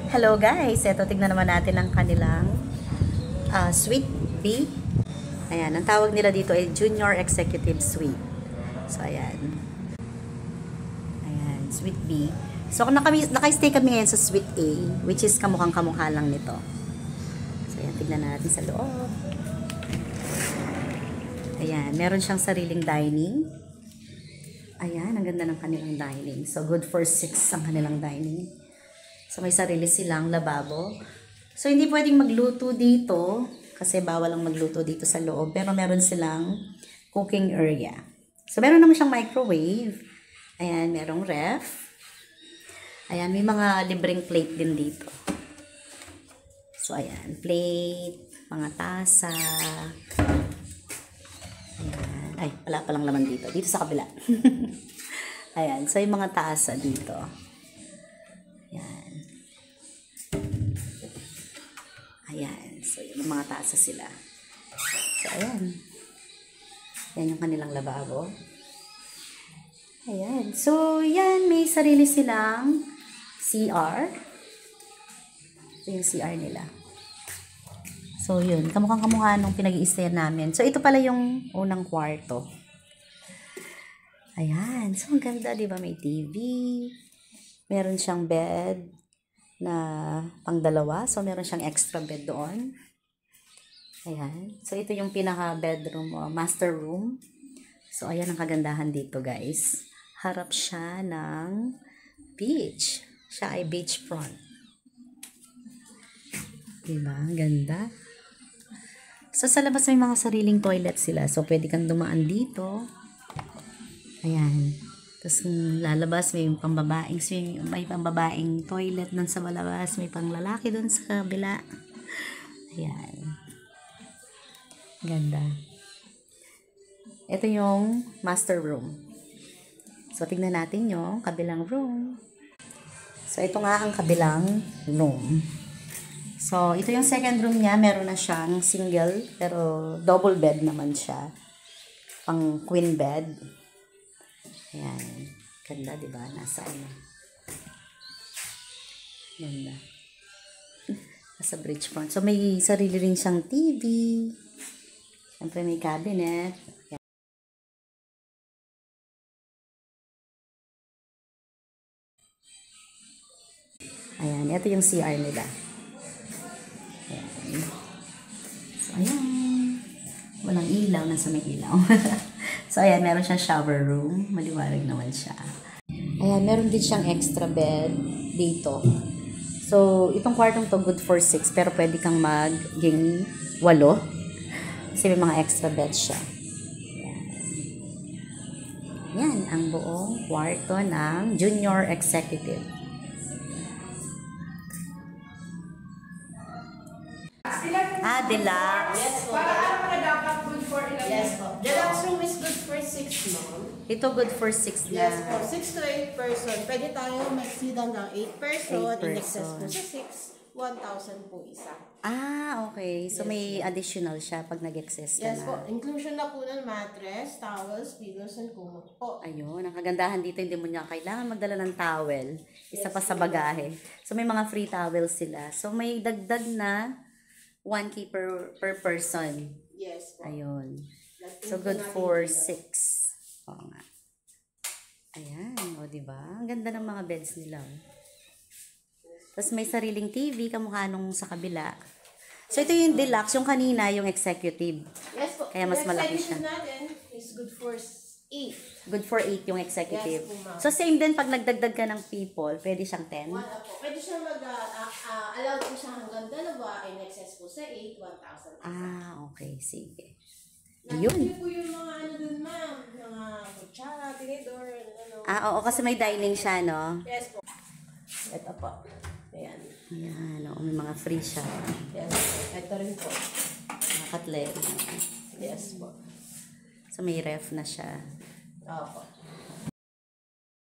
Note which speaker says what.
Speaker 1: Hello guys, ito tignan naman natin ang kanilang Suite B. Ayan, ang tawag nila dito ay Junior Executive Suite. So ayan. Ayan, Suite B. So naka-stay kami ngayon sa Suite A, which is kamukhang-kamukha lang nito. So ayan, tignan natin sa loob. Ayan, meron siyang sariling dining. Ayan, ang ganda ng kanilang dining. So good for 6 ang kanilang dining. So, may sarili silang lababo. So, hindi pwedeng magluto dito kasi bawal ang magluto dito sa loob. Pero meron silang cooking area. So, meron naman siyang microwave. Ayan, merong ref. Ayan, may mga libreng plate din dito. So, ayan, plate, mga tasa. Ayan. Ay, wala palang laman dito. Dito sa kabila. Ayan, so yung mga tasa dito. Ayan. Ayan. So, yung mga tasa sila. So, ayan. Yan yung kanilang lababo. Ayan. So, yan. May sarili silang CR. Ito yung CR nila. So, yun. Kamukhang-kamukha nung pinag-i-stayan namin. So, ito pala yung unang kwarto. Ayan. So, ang ganda, di ba? May TV. Meron siyang bed na pang-dalawa. So, meron siyang extra bed doon. Ayan. So, ito yung pinaka-bedroom, master room. So, ayan ang kagandahan dito, guys. Harap siya ng beach. Siya ay beachfront. Diba? Ang ganda. So, sa labas may mga sariling toilet sila. So, pwede kang dumaan dito. Ayan. Tapos lalabas, may pambabaeng toilet doon sa malabas, may panglalaki doon sa kabila. Ayan. Ganda. Ito yung master room. So, tignan natin yung kabilang room. So, ito nga ang kabilang room. So, ito yung second room niya. Meron na siyang single, pero double bed naman siya. Pang queen bed. Ayan. Ganda, diba? Nasa ano. Ganda. Nasa bridge front. So, may sarili rin siyang TV. Siyempre, may cabinet. Ayan. Ito yung CR nila. Ayan. So, ayan. Walang ilaw. Nasa may ilaw. So, ayan, meron siyang shower room. Maliwanag naman siya. Ayan, meron din siyang extra bed dito. So, itong kwartong to good for 6, pero pwede kang maging 8. Kasi may mga extra bed siya. Ayan. Yan, ang buong kwarto ng Junior Executive. Deluxe.
Speaker 2: Yes po. Para alam na dapat good for 11. Yes po. Deluxe room is good for 6, ma'am.
Speaker 1: Ito good for 6 na.
Speaker 2: Yes po. 6 to 8 person. Pwede tayo mag-exceed hanggang 8 person. In excess po sa 6, 1,000 po isa.
Speaker 1: Okay. So, yes, may additional siya pag nag-excess ka
Speaker 2: yes
Speaker 1: na.
Speaker 2: po. Inclusion na po ng mattress, towels, pillows, and kumot po.
Speaker 1: Ayun. Ang kagandahan dito, hindi mo niya kailangan magdala ng towel. Isa pa sa bagahe. So, may mga free towels sila. So, may dagdag na 1K per person.
Speaker 2: Yes po.
Speaker 1: Ayun. So, good for 6. Oo nga. Ayan. O, diba? Ang ganda ng mga beds nila. Tapos, may sariling TV, kamukha nung sa kabila. So, ito yung deluxe. Yung kanina, yung executive.
Speaker 2: Yes po.
Speaker 1: Kaya mas malaki siya.
Speaker 2: The executive natin is good for 8.
Speaker 1: Good for 8 yung executive.
Speaker 2: Yes po, ma'am.
Speaker 1: So, same din pag nagdagdag ka ng people, pwede siyang 10?
Speaker 2: Wala po. Pwede siya allowed po siya hanggang 2, in excess po sa 8, 1,000.
Speaker 1: Okay. Sige.
Speaker 2: Yun.
Speaker 1: Yun.
Speaker 2: po yung mga ano dun, ma'am. Mga kutsara, tinidor, ano.
Speaker 1: Oo, kasi may dining siya, no?
Speaker 2: Yes po. Ito po. Ayan.
Speaker 1: Ayan, may mga free siya.
Speaker 2: Yes po. Ito rin po.
Speaker 1: Mga cutlery.
Speaker 2: Yes po.
Speaker 1: So, may ref na siya.
Speaker 2: Opo.